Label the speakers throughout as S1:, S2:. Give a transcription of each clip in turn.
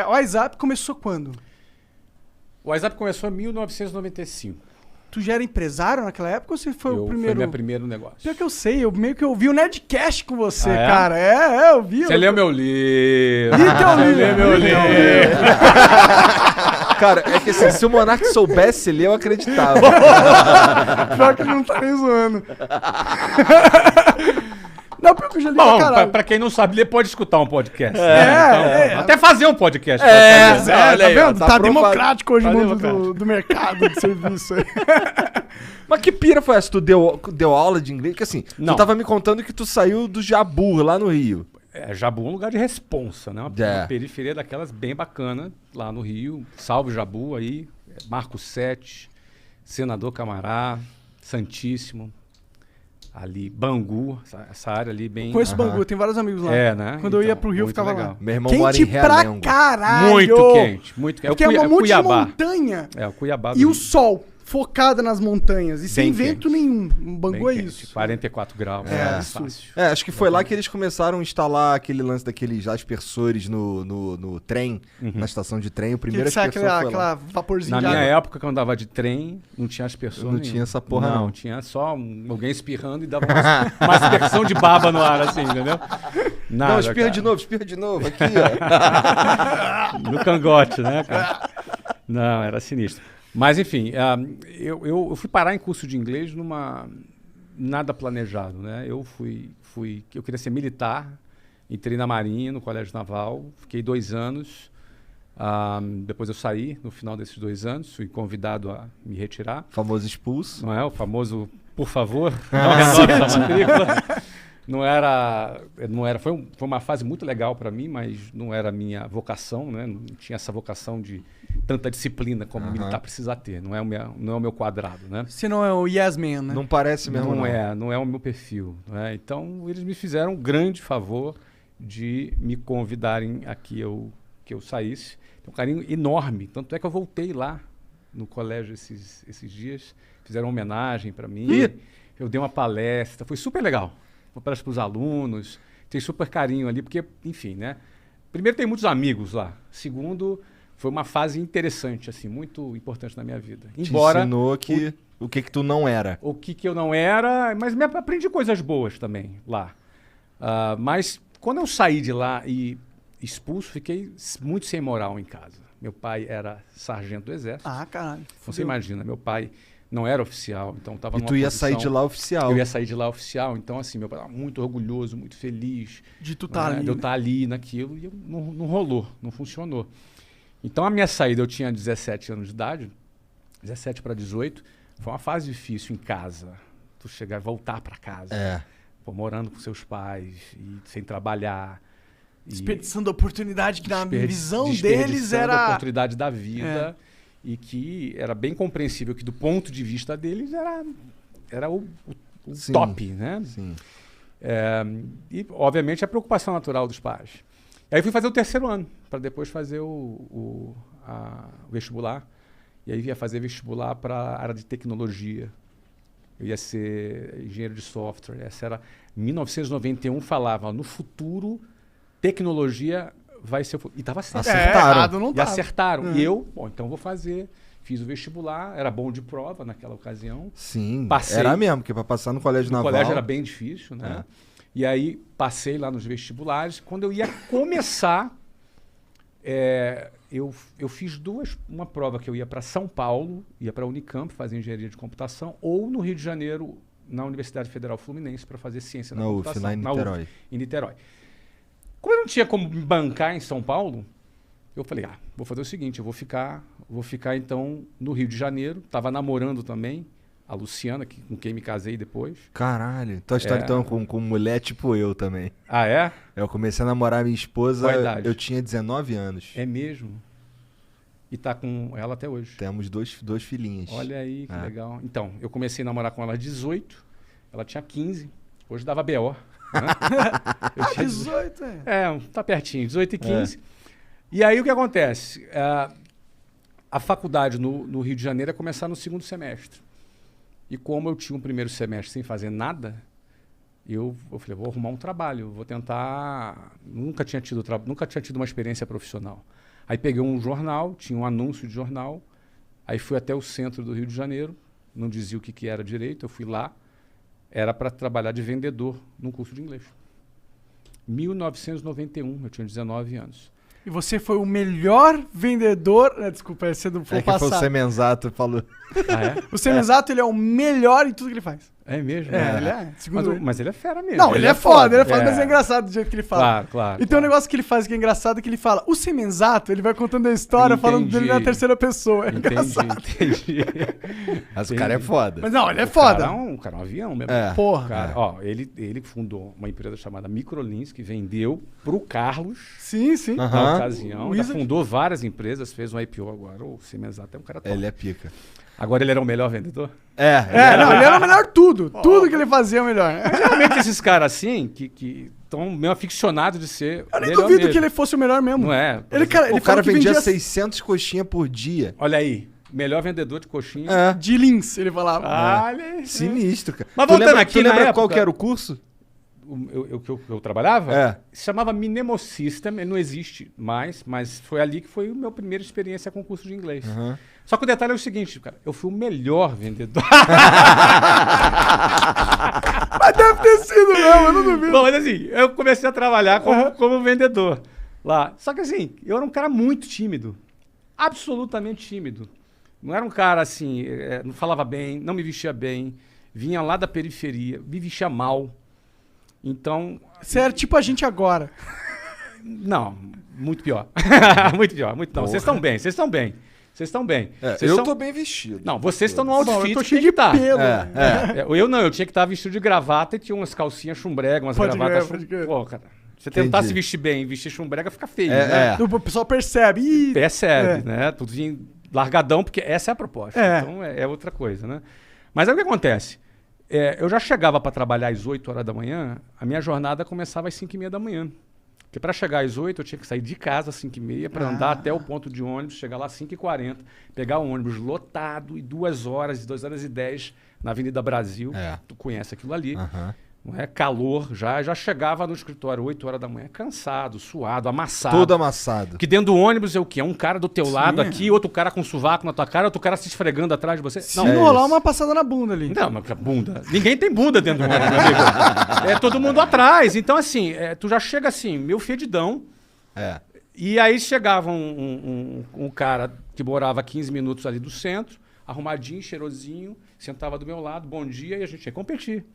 S1: o WhatsApp começou quando?
S2: O WhatsApp começou em 1995.
S1: Tu já era empresário naquela época ou você foi o primeiro?
S2: Foi meu primeiro negócio.
S1: Pior que eu sei, eu meio que ouvi o Nerdcast com você,
S2: é?
S1: cara. Eu vi.
S2: Você leu meu livro.
S1: Li teu livro.
S2: Meu livro.
S3: Cara, é que assim, se o Monark soubesse ler, eu acreditava.
S1: Pior que ele não tá nem zoando. Não, pior que eu já li pra caralho.
S2: Pra quem não sabe ler, pode escutar um podcast. Até fazer um podcast.
S1: Tá
S3: olha aí, ó,
S1: vendo?
S3: tá
S1: Tá
S3: aprovado.
S1: democrático hoje o
S2: Tá
S1: mundo
S2: democrático.
S1: do mercado de serviço aí.
S3: Mas que pira foi essa? Tu deu aula de inglês? Porque assim,
S2: Não.
S3: tu tava me contando que tu saiu do Jabur, lá no Rio.
S2: Jabu é um lugar de responsa, né? Uma
S3: É.
S2: periferia daquelas bem bacana, lá no Rio. Salve Jabu aí, Marco 7, Senador Camará, Santíssimo, ali, Bangu, essa área ali bem...
S1: Conheço Bangu, tem vários amigos lá.
S2: É, né?
S1: Quando eu ia
S2: Então,
S1: pro Rio, eu
S2: muito
S1: ficava
S2: legal.
S1: lá.
S3: Meu irmão mora em
S1: Quente pra
S3: Realengo.
S1: caralho!
S2: Muito quente, muito quente.
S1: Porque é um monte de
S2: Cuiabá.
S1: montanha
S2: É, o Cuiabá do
S1: e o
S2: Rio.
S1: sol focado nas montanhas e sem
S2: Bem
S1: vento
S2: quente.
S1: nenhum. Bangu
S2: Bem
S1: é
S2: quente,
S1: isso.
S2: 44 graus,
S1: É,
S2: fácil.
S3: Acho que foi lá que eles começaram a instalar aquele lance daqueles aspersores no trem, na estação de trem. O primeiro
S1: Que sai
S3: aspersor foi lá.
S1: aquela vaporzinho
S2: Na
S1: de
S2: minha
S1: água.
S2: época, quando eu andava de trem, não tinha aspersor
S3: Não
S2: nenhum.
S3: tinha essa porra, não.
S2: Tinha só alguém espirrando e dava uma aspersão de baba no ar, assim, entendeu? Nada,
S3: Não, espirra
S2: cara.
S3: de novo, aqui, ó.
S2: No cangote, né, cara? Não, era sinistro. Mas, enfim, eu fui parar em curso de inglês nada planejado, né? Eu queria ser militar, entrei na Marinha, no Colégio Naval, fiquei 2 anos. Depois eu saí, no final desses 2 anos, fui convidado a me retirar.
S3: Famoso expulso.
S2: Não é? O famoso, por favor, não renove essa matrícula. Não era, foi uma fase muito legal para mim, mas não era a minha vocação, né? Não tinha essa vocação de tanta disciplina como o militar precisa ter. Não é o meu quadrado, né?
S1: Você não é o Yes Man, né?
S3: Não parece mesmo, não.
S2: Não é o meu perfil. Né? Então, eles me fizeram um grande favor de me convidarem a que eu saísse. Tem um carinho enorme. Tanto é que eu voltei lá no colégio esses dias. Fizeram uma homenagem para mim. Eu dei uma palestra. Foi super legal. Uma palestra para os alunos. Tem super carinho ali, porque, enfim, né? Primeiro, tem muitos amigos lá. Segundo, foi uma fase interessante, assim, muito importante na minha vida. Embora
S3: Te ensinou o que tu não era.
S2: o que eu não era, mas aprendi coisas boas também lá. Mas quando eu saí de lá e expulso, fiquei muito sem moral em casa. Meu pai era sargento do exército.
S1: Ah, caralho.
S2: Você imagina, meu pai não era oficial, então estava
S3: E
S2: numa
S3: tu ia
S2: posição-
S3: sair de lá oficial.
S2: Eu ia sair de lá oficial, então assim, meu pai estava muito orgulhoso, muito feliz.
S1: De tu tá ali.
S2: De eu
S1: né?
S2: estar ali naquilo e não rolou, não funcionou. Então a minha saída, eu tinha 17 anos de idade, 17 para 18, foi uma fase difícil em casa. Tu chegar e voltar para casa, pô, morando com seus pais e sem trabalhar.
S1: Desperdiçando a oportunidade que na visão deles
S2: Desperdiçando a
S1: era...
S2: oportunidade da vida e que era bem compreensível que do ponto de vista deles era o
S3: Sim,
S2: top, né?
S3: Sim.
S2: E, obviamente, a preocupação natural dos pais. Aí fui fazer o 3º ano, para depois fazer o vestibular. E aí ia fazer vestibular para a área de tecnologia. Eu ia ser engenheiro de software. Essa era 1991, falava, no futuro, tecnologia vai ser... E estava certo.
S3: Acertaram.
S1: errado não
S2: E
S1: tava.
S2: acertaram. E eu, então vou fazer. Fiz o vestibular, era bom de prova naquela ocasião.
S3: Sim,
S2: Passei.
S3: era mesmo, porque pra passar no colégio
S2: O
S3: naval...
S2: colégio era bem difícil, né? E aí passei lá nos vestibulares. Quando eu ia começar, eu fiz uma prova que eu ia para São Paulo, ia para a Unicamp fazer engenharia de computação, ou no Rio de Janeiro, na Universidade Federal Fluminense, para fazer ciência da
S3: Na UF,
S2: computação.
S3: lá em
S2: Na UF,
S3: Niterói.
S2: em Niterói. Como eu não tinha como me bancar em São Paulo, eu falei, vou fazer o seguinte, eu vou ficar então no Rio de Janeiro. Estava namorando também a Luciana, com quem me casei depois.
S3: Caralho, tua história então com mulher tipo eu também.
S2: Ah, é?
S3: Eu comecei a namorar minha esposa,
S2: Qual a idade?
S3: eu tinha 19 anos.
S2: É mesmo? E tá com ela até hoje.
S3: Temos dois filhinhos.
S2: Olha aí, que legal. Então, eu comecei a namorar com ela aos 18, ela tinha 15, hoje dava BO. Né? Eu tinha
S1: 18,
S2: tá pertinho, 18 e 15. E aí o que acontece? A faculdade no Rio de Janeiro ia começar no 2º semestre. E como eu tinha um 1º semestre sem fazer nada, eu falei, vou arrumar um trabalho, vou tentar... Nunca tinha tido uma experiência profissional. Aí peguei um jornal, tinha um anúncio de jornal, aí fui até o centro do Rio de Janeiro, não dizia o que era direito, eu fui lá, era para trabalhar de vendedor num curso de inglês. 1991, eu tinha 19 anos.
S1: E você foi o melhor vendedor... Desculpa, esse é do
S3: que
S1: passado.
S3: foi o Semenzato falou.
S2: Ah, é?
S1: O Semenzato, ele é o melhor em tudo que ele faz.
S2: É mesmo?
S1: Ele é. Segundo ele.
S2: Mas ele é fera mesmo.
S1: Não, ele é foda, mas é engraçado do jeito que ele fala.
S2: Claro, claro.
S1: E tem um negócio que ele faz que é engraçado, que ele fala, o Semenzato, ele vai contando a história, falando dele na terceira pessoa. É engraçado.
S2: Entendi.
S3: Mas o cara é foda.
S1: Mas não, ele é foda.
S2: O cara é um avião mesmo.
S1: Porra.
S2: Cara, ó, ele fundou uma empresa chamada Microlins, que vendeu pro Carlos.
S1: Sim.
S2: Na ocasião. Já fundou várias empresas, fez um IPO agora. O Semenzato é um cara top.
S3: Ele é pica.
S2: Agora ele era o melhor vendedor?
S1: Ele era o melhor tudo. Tudo que ele fazia é o melhor.
S2: Geralmente esses caras assim, que estão meio aficionados de ser.
S1: Eu nem duvido mesmo. Que ele fosse o melhor mesmo.
S2: Não é?
S3: O cara vendia 600 coxinhas por dia.
S2: Olha aí. Melhor vendedor de coxinha.
S1: De Lins, ele falava.
S2: Olha aí.
S3: Sinistro, cara.
S2: Mas voltando aqui,
S3: tu lembra
S2: época,
S3: qual que era o curso?
S2: Eu trabalhava?
S3: Se
S2: chamava Minemo System, ele não existe mais, mas foi ali que foi a minha primeira experiência com curso de inglês. Só que o detalhe é o seguinte, cara, eu fui o melhor vendedor.
S1: Mas deve ter sido mesmo, eu não duvido.
S2: Bom, mas assim, eu comecei a trabalhar como vendedor lá. Só que assim, eu era um cara muito tímido. Absolutamente tímido. Não era um cara assim, não falava bem, não me vestia bem, vinha lá da periferia, me vestia mal. Então...
S1: Você era tipo a gente agora.
S2: Não, muito pior. Muito pior. Não, vocês estão bem.
S3: Eu tô bem vestido.
S2: Não, vocês estão no outfit.
S1: Eu tô cheio de pelo.
S2: Eu não, eu tinha que estar vestido de gravata e tinha umas calcinhas chumbrega, umas gravatas. Pô, cara, você tentar se vestir bem e vestir chumbrega fica feio, né?
S1: O pessoal percebe.
S2: Percebe, né? Tudo vinha largadão, porque essa é a proposta. Então é outra coisa, né? Mas aí o que acontece? Eu já chegava para trabalhar às 8 horas da manhã, a minha jornada começava às 5h30 da manhã. Porque para chegar às 8 eu tinha que sair de casa às 5h30 para andar até o ponto de ônibus, chegar lá às 5h40, pegar o ônibus lotado e 2 horas 2h10 na Avenida Brasil. Tu conhece aquilo ali. Não é? Calor, já chegava no escritório 8 horas da manhã, cansado, suado, amassado.
S3: Todo amassado.
S2: Porque dentro do ônibus é o quê? É um cara do teu lado aqui, outro cara com sovaco na tua cara, outro cara se esfregando atrás de você.
S1: Se não rolar uma passada na bunda ali.
S2: Não, mas bunda. Ninguém tem bunda dentro do ônibus, meu amigo. É todo mundo atrás. Então, assim, tu já chega assim, meio fedidão. E aí chegava um cara que morava 15 minutos ali do centro, arrumadinho, cheirosinho, sentava do meu lado, bom dia, e a gente ia competir.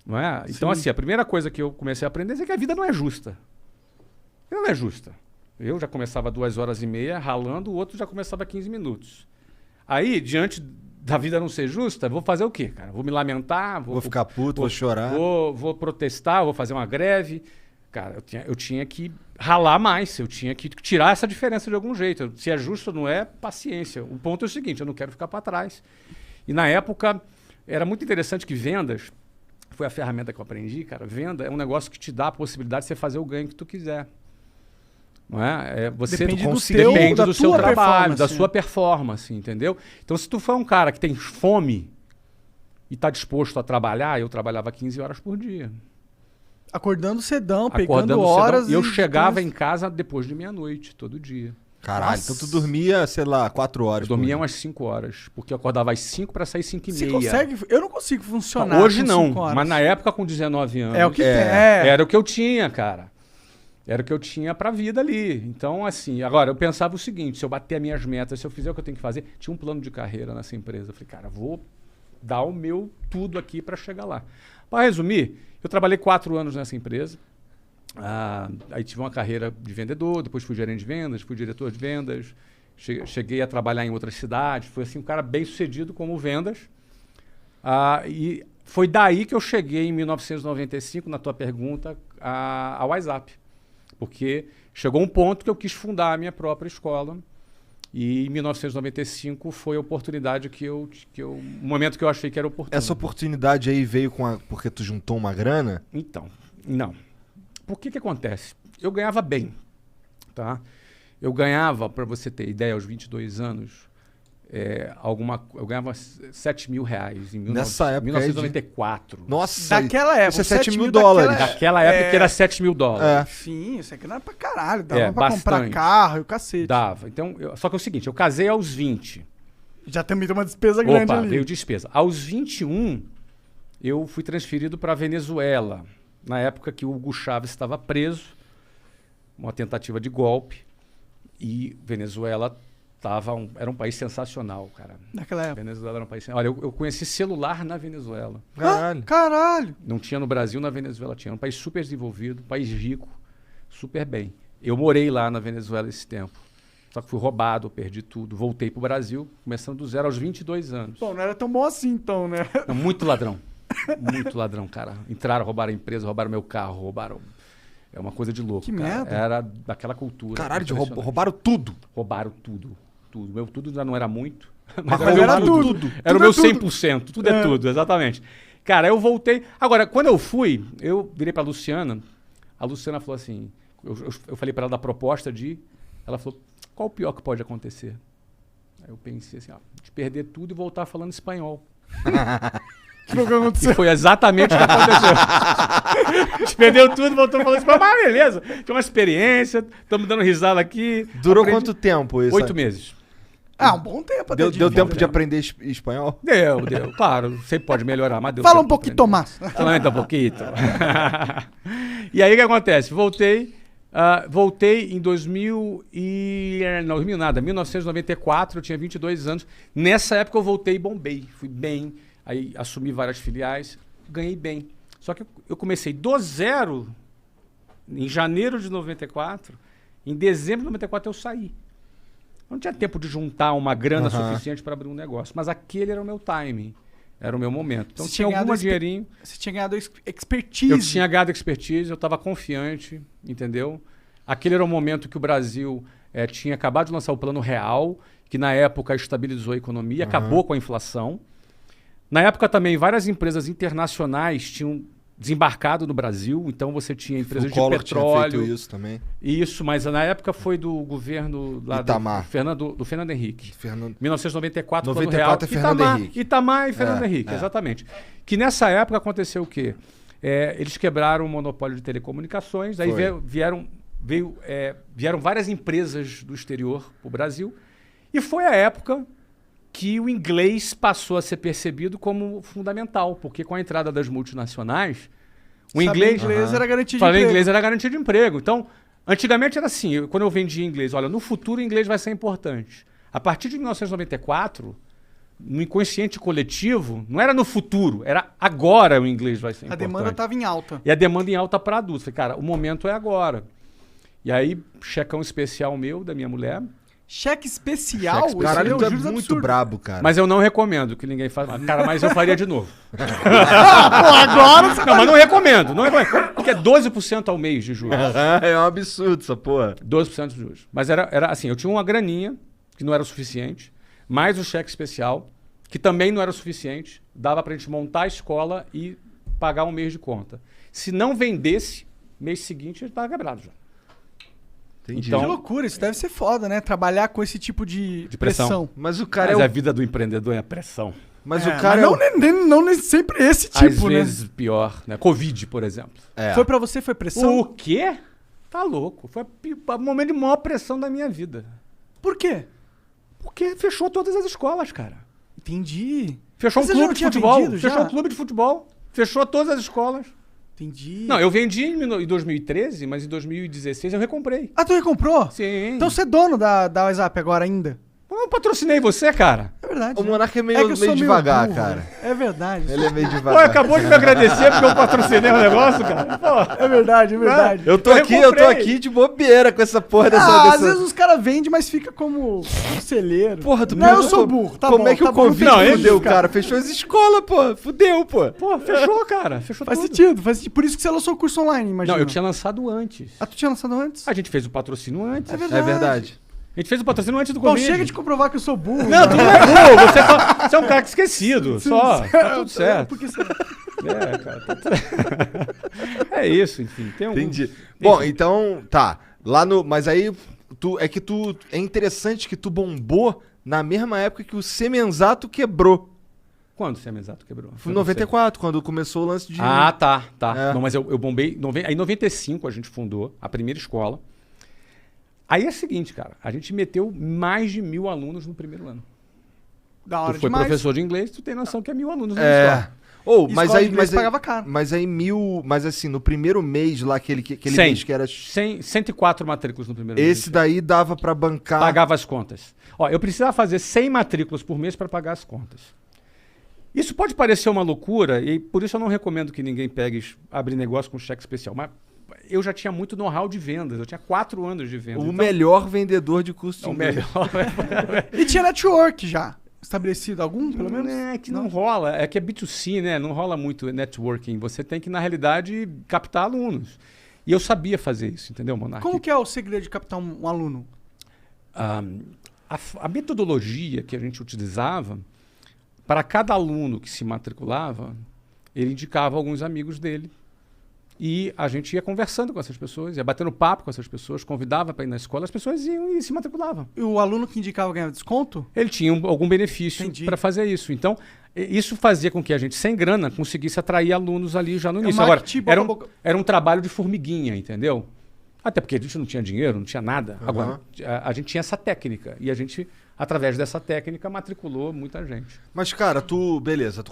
S2: Não é? Então, assim, a primeira coisa que eu comecei a aprender é que a vida não é justa. Ela não é justa. Eu já começava 2h30 ralando, o outro já começava 15 minutos. Aí, diante da vida não ser justa, vou fazer o quê, cara? Vou me lamentar?
S3: Vou ficar puto, vou chorar?
S2: Vou protestar, vou fazer uma greve. Cara, eu tinha que ralar mais, eu tinha que tirar essa diferença de algum jeito. Se é justo ou não é, paciência. O ponto é o seguinte, eu não quero ficar para trás. E na época, era muito interessante que vendas... Foi a ferramenta que eu aprendi, cara. Venda é um negócio que te dá a possibilidade de você fazer o ganho que tu quiser. Não é? Você
S1: depende do
S2: seu trabalho, da sua performance, entendeu? Então, se tu for um cara que tem fome e está disposto a trabalhar, eu trabalhava 15 horas por dia.
S1: Acordando cedão, pegando horas.
S2: E eu chegava em casa depois de meia-noite, todo dia.
S3: Caralho, então tu dormia, sei lá, 4 horas.
S2: Eu dormia umas 5 horas, porque eu acordava às 5 para sair 5h30.
S1: Você consegue? Eu não consigo funcionar.
S2: Hoje não, mas na época com 19 anos.
S1: É o que tem.
S2: Era o que eu tinha, cara. Era o que eu tinha pra vida ali. Então, assim, agora eu pensava o seguinte: se eu bater as minhas metas, se eu fizer o que eu tenho que fazer, tinha um plano de carreira nessa empresa. Eu falei, cara, vou dar o meu tudo aqui para chegar lá. Para resumir, eu trabalhei 4 anos nessa empresa. Aí tive uma carreira de vendedor, depois fui gerente de vendas, fui diretor de vendas, cheguei a trabalhar em outras cidades, fui assim um cara bem sucedido como vendas. E foi daí que eu cheguei em 1995, na tua pergunta, ao WhatsApp. Porque chegou um ponto que eu quis fundar a minha própria escola. E em 1995 foi a oportunidade o momento que eu achei que era oportuno.
S3: Essa oportunidade aí veio porque tu juntou uma grana?
S2: Então, não. Por que acontece? Eu ganhava bem, tá? Eu ganhava, para você ter ideia, aos 22 anos, eu ganhava 7 mil reais em
S3: Nessa época
S2: 1994.
S3: Nossa,
S1: daquela época.
S3: isso é 7 mil
S1: daquela
S3: dólares.
S1: época.
S2: Daquela época era 7 mil dólares.
S1: Sim, isso aqui não era pra caralho. Dava pra
S2: bastante.
S1: comprar carro e o cacete.
S2: Dava. Então, só que é o seguinte, eu casei aos 20.
S1: Já também tem uma despesa grande ali.
S2: Veio despesa. Aos 21, eu fui transferido para Venezuela. Na época que o Hugo Chávez estava preso, uma tentativa de golpe. E Venezuela era um país sensacional, cara.
S1: Naquela época.
S2: Venezuela era um país... Olha, eu conheci celular na Venezuela.
S3: Caralho.
S1: Caralho.
S2: Não tinha no Brasil, na Venezuela tinha. Era um país super desenvolvido, um país rico, super bem. Eu morei lá na Venezuela esse tempo. Só que fui roubado, perdi tudo. Voltei pro Brasil, começando do zero aos 22 anos.
S1: Bom, não era tão bom assim, então, né?
S2: Não, muito ladrão. Muito ladrão, cara. Entraram, roubaram a empresa, roubaram meu carro, roubaram... É uma coisa de louco,
S1: Que
S2: cara.
S1: merda.
S2: Era daquela cultura.
S3: Caralho,
S2: roubaram
S3: tudo.
S2: Roubaram tudo. Tudo. Meu tudo já não era muito.
S3: Mas
S1: era
S3: roubaram
S1: tudo.
S2: Era o
S1: Tudo
S2: meu
S1: é tudo.
S2: 100%. Tudo é tudo, exatamente. Cara, eu voltei... Agora, quando eu fui, eu virei pra Luciana. A Luciana falou assim... Eu falei pra ela da proposta de... Ela falou, qual o pior que pode acontecer? Aí eu pensei assim, de perder tudo e voltar falando espanhol.
S1: Foi o que aconteceu.
S2: E foi exatamente o que aconteceu. A gente perdeu tudo, voltou falando espanhol. Mas beleza, tinha uma experiência, estamos dando risada aqui.
S3: Durou quanto tempo isso?
S2: 8 meses.
S1: Um bom tempo.
S3: Deu tempo de aprender espanhol?
S2: Deu. Claro, sempre pode melhorar, mas deu.
S1: Fala um pouquinho, Tomás.
S2: Solamente um pouquinho. E aí o que acontece? Voltei em 1994, eu tinha 22 anos. Nessa época eu voltei e bombei. Fui bem, aí assumi várias filiais, ganhei bem. Só que eu comecei do zero em janeiro de 94, em dezembro de 94 eu saí. Eu não tinha tempo de juntar uma grana suficiente para abrir um negócio, mas aquele era o meu timing. Era o meu momento. Então tinha algum dinheirinho.
S1: Você tinha ganhado expertise.
S2: Eu tinha ganhado expertise, eu estava confiante, entendeu? Aquele era o momento que o Brasil tinha acabado de lançar o Plano Real, que na época estabilizou a economia, acabou com a inflação. Na época também, várias empresas internacionais tinham desembarcado no Brasil, então você tinha empresas de petróleo.
S3: Tinha feito isso também.
S2: Isso, mas na época foi do governo lá do Fernando Henrique. 1994, Plano Real.
S3: É Fernando Henrique.
S2: Itamar e Fernando Henrique, exatamente. Que nessa época aconteceu o quê? Eles quebraram o monopólio de telecomunicações, aí vieram várias empresas do exterior para o Brasil, e foi a época que o inglês passou a ser percebido como fundamental, porque com a entrada das multinacionais, o inglês
S1: era garantia de
S2: falar
S1: emprego.
S2: inglês era garantia de emprego. Então, antigamente era assim, quando eu vendia inglês, olha, no futuro o inglês vai ser importante. A partir de 1994, no inconsciente coletivo, não era no futuro, era agora o inglês vai ser importante.
S1: A demanda estava em alta.
S2: E a demanda em alta para adultos. Falei, cara, o momento é agora. E aí, checão especial meu, da minha mulher.
S1: Cheque especial?
S3: Caralho, tu é muito brabo, cara.
S2: Mas eu não recomendo que ninguém faça. Cara, mas eu faria de novo.
S1: Agora você
S2: Não, mas não recomendo. Porque é 12% ao mês de juros.
S3: É um absurdo essa porra.
S2: 12% de juros. Mas era assim, eu tinha uma graninha, que não era o suficiente, mais o cheque especial, que também não era o suficiente, dava pra gente montar a escola e pagar um mês de conta. Se não vendesse, mês seguinte a gente tava quebrado já.
S3: Entendi.
S2: Então,
S1: que loucura, isso deve ser foda, né? Trabalhar com esse tipo de
S2: pressão.
S3: Mas o cara
S2: Mas a vida do empreendedor é a pressão.
S3: Mas o cara
S1: não nem sempre esse tipo,
S2: Às vezes pior, né? Covid, por exemplo.
S1: Foi pra você, foi pressão?
S2: O quê? Tá louco. Foi o momento de maior pressão da minha vida.
S1: Por quê?
S2: Porque fechou todas as escolas, cara.
S1: Entendi.
S2: Fechou um
S1: Você já
S2: clube
S1: não
S2: de
S1: tinha
S2: futebol.
S1: vendido já?
S2: Fechou um clube de futebol. Fechou todas as escolas.
S1: Entendi.
S2: Não, eu vendi em 2013, mas em 2016 eu recomprei.
S1: Ah, tu recomprou?
S2: Sim.
S1: Então você é dono da WhatsApp agora ainda?
S2: Eu patrocinei você, cara.
S1: É verdade.
S3: O
S1: né?
S3: Monark é
S1: que
S3: meio
S1: eu sou
S3: devagar,
S1: burro,
S3: cara.
S1: né? É verdade.
S3: Ele é meio
S2: Pô,
S3: devagar.
S2: acabou de me agradecer porque eu patrocinei o negócio, cara. Pô.
S1: É verdade, é verdade.
S3: Eu tô aqui de bobeira com essa porra
S1: Às vezes os caras vendem, mas fica como conselheiro.
S3: Porra, tu
S1: não, eu sou burro. Tá
S3: como
S1: bom,
S3: é que
S1: tá
S3: o
S1: bom,
S3: Covid
S1: não tem
S3: fudeu,
S1: isso,
S3: cara? Fechou as escolas, pô. Fudeu, pô.
S2: Pô, fechou, cara. Fechou
S1: Faz
S2: tudo.
S1: sentido, faz sentido. Por isso que você lançou o curso online, imagina.
S2: Não, eu tinha lançado antes.
S1: Ah, tu tinha lançado antes?
S2: A gente fez o patrocínio antes.
S1: É verdade.
S3: É verdade.
S2: A gente fez o patrocínio antes do
S1: Bom,
S2: Covid.
S1: chega de comprovar que eu sou burro.
S2: Não, tu não é burro. Você é um cara esquecido. Só. Tá tudo certo.
S1: Porque você...
S2: Cara. Tá tudo... É isso, enfim. Tem
S3: Entendi. Bom, então, tá. Lá no... Mas aí, é interessante que tu bombou na mesma época que o Semenzato quebrou.
S2: Quando o Semenzato quebrou?
S3: Foi em 94, quando começou o lance de...
S2: Ah, tá.
S3: É.
S2: Não, mas eu bombei... Aí em 95 a gente fundou a primeira escola. Aí é o seguinte, cara. A gente meteu mais de 1.000 alunos no primeiro ano.
S1: Da hora
S2: Tu foi
S1: demais.
S2: professor de inglês, tu tem noção que é 1.000 alunos na escola.
S1: Pagava caro.
S3: Mas assim, no primeiro mês lá, aquele
S2: 100.
S3: mês que era...
S2: 104 matrículas no primeiro mês.
S3: Esse daí dava pra bancar...
S2: Pagava as contas. Ó, eu precisava fazer 100 matrículas por mês para pagar as contas. Isso pode parecer uma loucura, e por isso eu não recomendo que ninguém abra negócio com cheque especial. Mas eu já tinha muito know-how de vendas, eu tinha 4 anos de vendas.
S3: O melhor vendedor de curso de inglês.
S2: melhor.
S1: E tinha network já. Estabelecido algum, pelo menos?
S2: É que não rola. É que é B2C, né? Não rola muito networking. Você tem que, na realidade, captar alunos. E eu sabia fazer isso, entendeu, Monark?
S1: Como que é o segredo de captar um aluno?
S2: A metodologia que a gente utilizava, para cada aluno que se matriculava, ele indicava alguns amigos dele. E a gente ia conversando com essas pessoas, ia batendo papo com essas pessoas, convidava para ir na escola, as pessoas iam e se matriculavam.
S1: E o aluno que indicava ganhava desconto?
S2: Ele tinha algum benefício para fazer isso. Então, isso fazia com que a gente, sem grana, conseguisse atrair alunos ali já no início. Agora, era um trabalho de formiguinha, entendeu? Até porque a gente não tinha dinheiro, não tinha nada. Uhum. Agora, a gente tinha essa técnica. E a gente, através dessa técnica, matriculou muita gente.
S3: Mas, cara, tu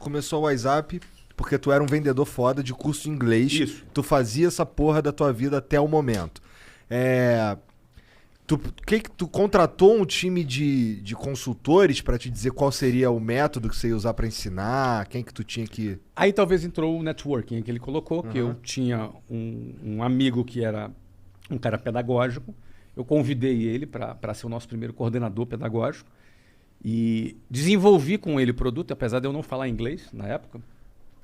S3: começou o WhatsApp... Porque tu era um vendedor foda de curso de inglês.
S2: Isso.
S3: Tu fazia essa porra da tua vida até o momento. Tu contratou um time de consultores pra te dizer qual seria o método que você ia usar pra ensinar? Quem que tu tinha que...
S2: Aí talvez entrou o networking que ele colocou, que eu tinha um amigo que era um cara pedagógico. Eu convidei ele para ser o nosso primeiro coordenador pedagógico. E desenvolvi com ele o produto, apesar de eu não falar inglês na época.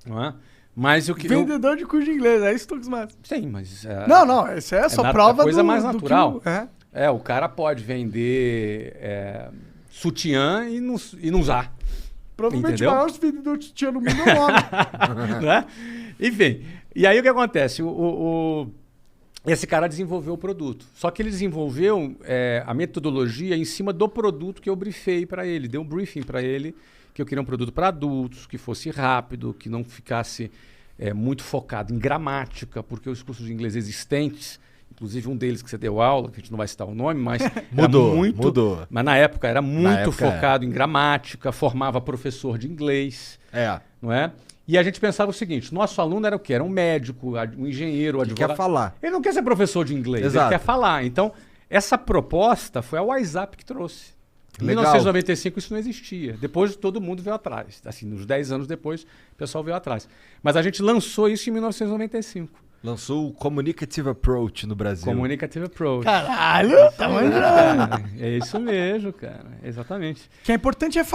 S2: Não é? Mas
S1: Vendedor de curso de inglês, é isso que tu mais.
S2: Sim, mas...
S1: Não, essa é só prova
S2: coisa mais natural.
S1: Que
S2: o cara pode vender sutiã e não usar.
S1: Provavelmente o maior vendedor de sutiã no mundo é o homem.
S2: Né? Enfim, e aí o que acontece? Esse cara desenvolveu o produto. Só que ele desenvolveu a metodologia em cima do produto que eu briefei para ele. Dei um briefing para ele que eu queria um produto para adultos, que fosse rápido, que não ficasse muito focado em gramática, porque os cursos de inglês existentes, inclusive um deles que você deu aula, que a gente não vai citar o nome, mas
S3: mudou.
S2: Mas na época era muito focado em gramática, formava professor de inglês, não é? E a gente pensava o seguinte, nosso aluno era o quê? Era um médico, um engenheiro, um advogado.
S3: Ele quer falar.
S2: Ele não quer ser professor de inglês,
S3: Exato.
S2: Ele quer falar. Então, essa proposta foi a WhatsApp que trouxe. Em 1995 isso não existia. Depois todo mundo veio atrás. Assim, uns 10 anos depois, o pessoal veio atrás. Mas a gente lançou isso em 1995.
S3: Lançou o Communicative Approach no Brasil.
S2: Communicative Approach.
S1: Caralho, tá manjando.
S2: É isso mesmo, cara. Exatamente.
S1: O que é importante é falar.